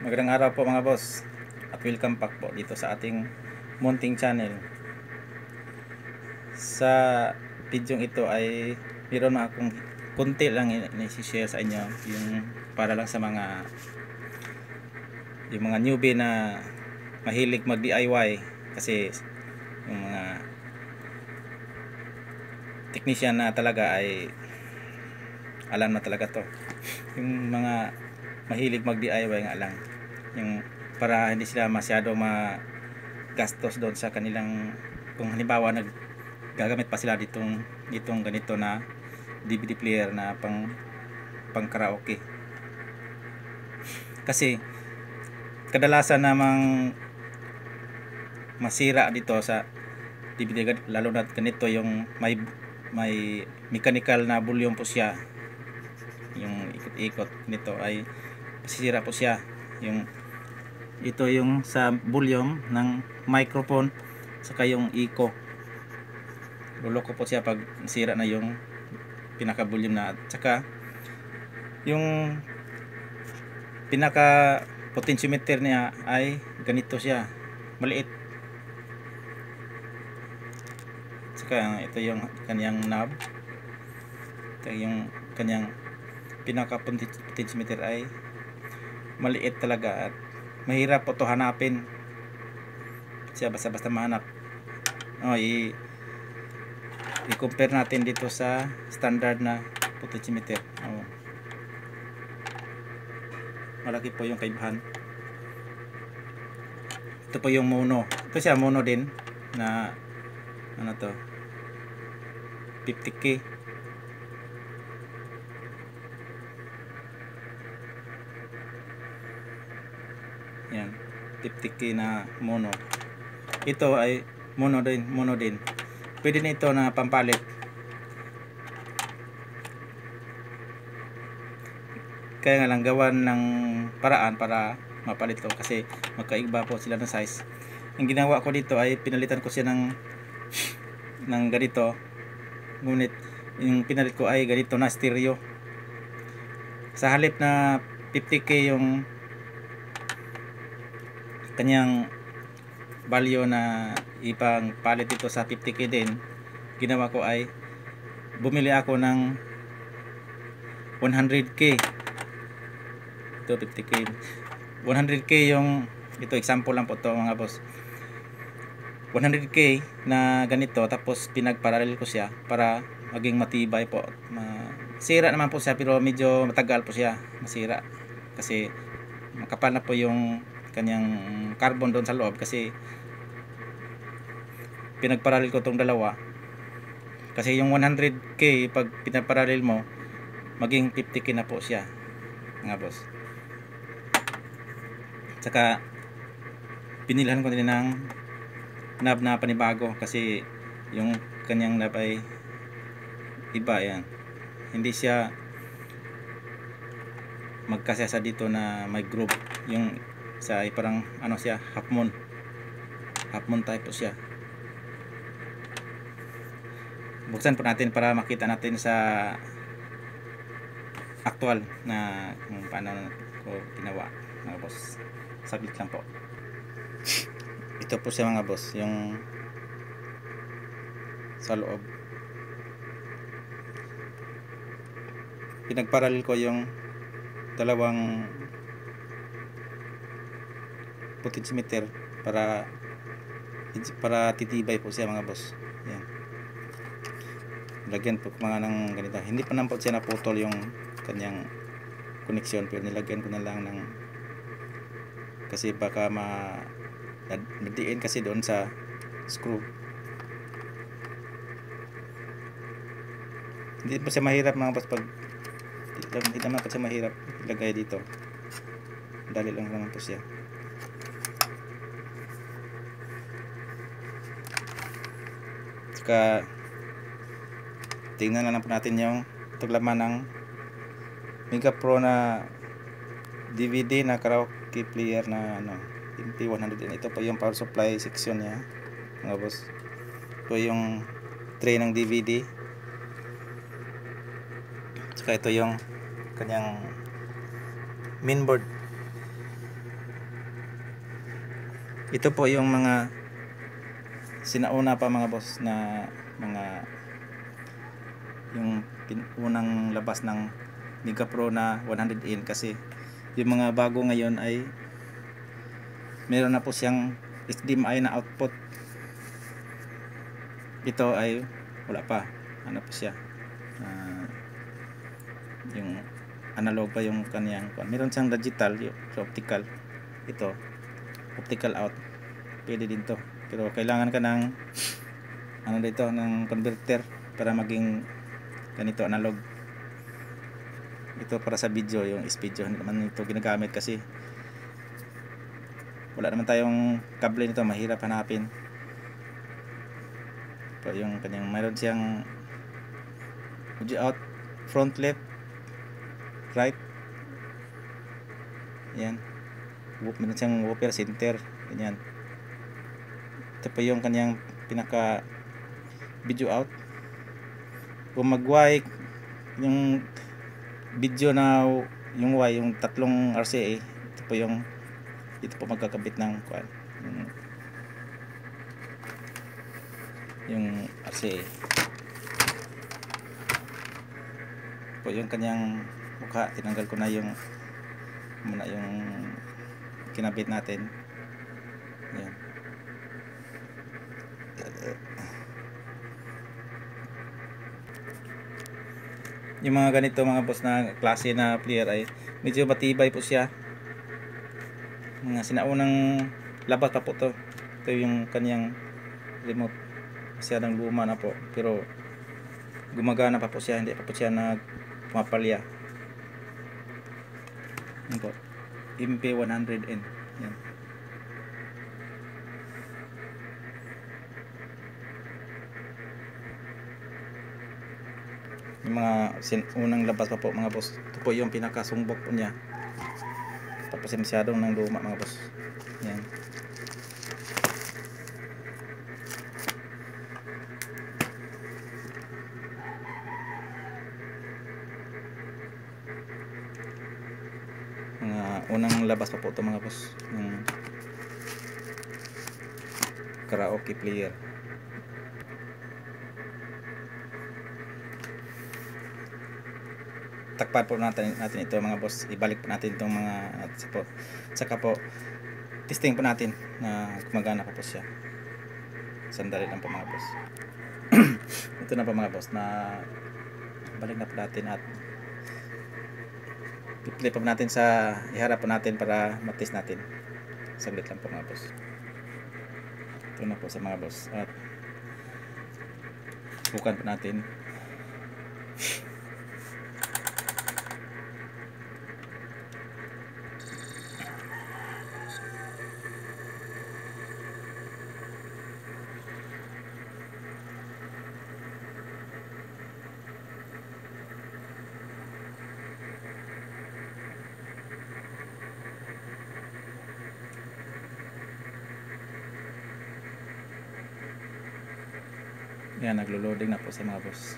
Magandang araw po mga boss at welcome back po dito sa ating munting channel. Sa video ito ay meron na akong kunti lang i-share sa inyo, yung para lang sa yung mga newbie na mahilig mag DIY, kasi yung mga technician na talaga ay alam na talaga to. Yung mga mahilig mag DIY nga lang, yung para hindi sila masyado magastos doon sa kanilang, kung halimbawa gagamit pa sila ditong ganito na DVD player na pang karaoke. Kasi kadalasan namang masira dito sa DVD, lalo na ganito yung may mechanical na volume po siya, yung ikot-ikot nito ay masisira po siya. Ito yung sa volume ng microphone saka yung echo, luloko po siya pag nasira na yung pinaka volume na, at saka yung pinaka potentiometer niya ay ganito siya, maliit. Saka ito yung kanyang knob, ito yung kanyang pinaka potentiometer ay maliit talaga at mahirap po to hanapin siya, basta mahanap. I-compare natin dito sa standard na potentiometer. Malaki po yung kaibahan. Ito po yung mono. Ito siya mono din na ano to, 50K. Yan, 50K na mono. Ito ay mono din. Pwede na ito na pampalit. Kaya nga lang gawan ng paraan para mapalit to, kasi magkaiba po sila ng size. Ang ginawa ko dito ay pinalitan ko siya ng ganito, ngunit yung pinalit ko ay ganito na stereo. Sa halip na 50K yung kanyang value na ipang palit dito sa 50K din, ginawa ko ay bumili ako ng 100K. Ito 50K, 100K yung ito, example lang po to mga boss. 100K na ganito, tapos pinagparallel ko siya para maging matibay po. Masira naman po siya, pero medyo matagal po siya masira kasi makapal na po yung kanyang carbon doon sa loob, kasi pinagparallel ko tong dalawa. Kasi yung 100K pag pinagparallel mo, maging 50K na po siya mga boss. Saka pinilhan ko din ng knob na panibago, kasi yung kanyang knob ay iba. Yan, hindi siya magkasya dito na may groove. Yung sa ay parang ano siya, half moon type po siya. Buksan po natin para makita natin sa actual na kung paano ko ginawa mga boss. Saglit lang po. Ito po siya mga boss, yung sa loob. Pinagparallel ko yung dalawang potentiometer para titibay po siya mga boss. Yan, lagyan po mga ng ganito. Hindi pa naman po siya naputol yung kanyang connection, pero nilagyan ko na lang ng, kasi baka nadiin kasi doon sa screw. Hindi pa siya mahirap mga boss, pag hindi naman pa siya mahirap ilagay dito, dali lang naman po siya. Saka tingnan na lang po natin yung taglaman ng Mega Pro na DVD na karaoke player na MP100. Ito po yung power supply section niya mga boss. Ito yung tray ng DVD, saka ito yung kanyang mainboard. Ito po yung mga sinauna pa mga boss na mga yung unang labas ng Mega Pro na 100N, kasi yung mga bago ngayon ay meron na po siyang HDMI na output. Ito ay wala pa, ano po siya, yung analog pa yung kanyang, meron siyang digital, yung optical. Ito optical out, pwede din to, pero kailangan ka ng ano dito, ng converter para maging ganito analog. Ito para sa video, yung S-video hindi naman ito ginagamit kasi wala naman tayong kable nito, mahirap hanapin. Ito yung kanyang, mayroon siyang audio out, front, left, right, yan. Meron siyang woofer center, ganyan. Ito pa yung kanyang pinaka video out. Kung mag-Y yung video na yung Y, yung tatlong RCA, ito po yung dito po magkakabit ng yung RCA po yung kanyang mukha. Tinanggal ko na yung muna yung kinabit natin. Yan. Yung mga ganito mga boss na klase na player ay medyo matibay po siya. Mga sinaunang labas pa po to. Ito yung kanyang remote, masyadong luma na po, pero gumagana pa po siya, hindi pa po siya pumapalya. Yan po, MP100N. Yan. Yung mga unang labas pa po mga boss. Ito po yung pinakasumbok po niya, tapos masyadong nang luma mga boss. Yan. Mga unang labas pa po ito mga boss, yung karaoke player. Takpan po natin ito mga boss, ibalik po natin itong mga saka po testing po natin na gumagana pa po siya. Sandali lang po mga boss. Ito na po mga boss, na balik na po natin at i-play po natin sa iharap po natin para matest natin. Saglit lang po mga boss. Ito na po sa mga boss at bukan po natin. Yan, naglo-loading na po sa mga boss.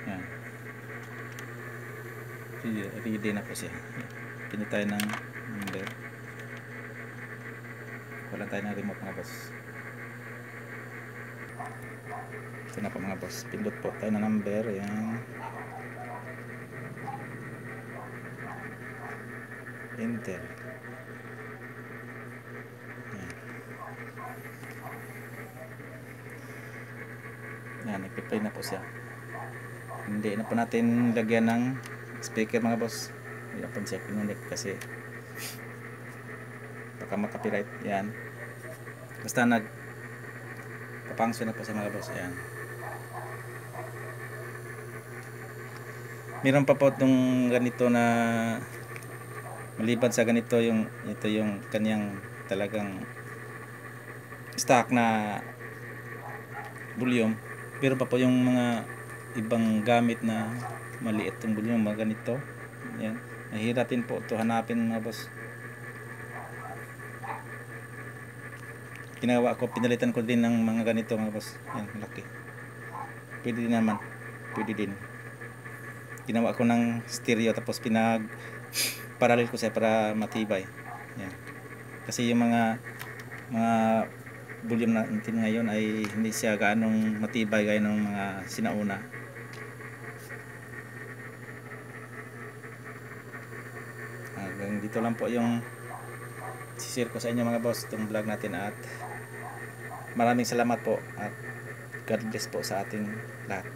Yan. Ready na po siya. Pili tayo ng number. Wala tayo ng remote mga boss. Ito na po mga boss. Pindot po tayo ng number. Yan. Enter. Yan, nagpiplay na po siya. Hindi na po natin lagyan ng speaker mga boss. Wala pa siya pinunik kasi baka makapiright. Yan, basta nagpapangsyon na po sa mga boss. Yan, meron pa po itong ganito na maliban sa ganito, ito yung kanyang talagang stock na volume. Pero pa po yung mga ibang gamit na maliit yung volume, mga ganito. Yan, nahihiratin po ito hanapin mga boss. Ginawa ko, pinalitan ko din ng mga ganito mga boss. Yan, malaki. Pwede din naman, pwede din. Ginawa ko ng stereo, tapos parallel ko siya para matibay. Yan. Kasi yung mga volume natin ngayon ay hindi siya gaanong matibay gaya ng mga sinauna. Hanggang dito lang po yung share ko sa inyo mga boss, itong vlog natin, at maraming salamat po at God bless po sa ating lahat.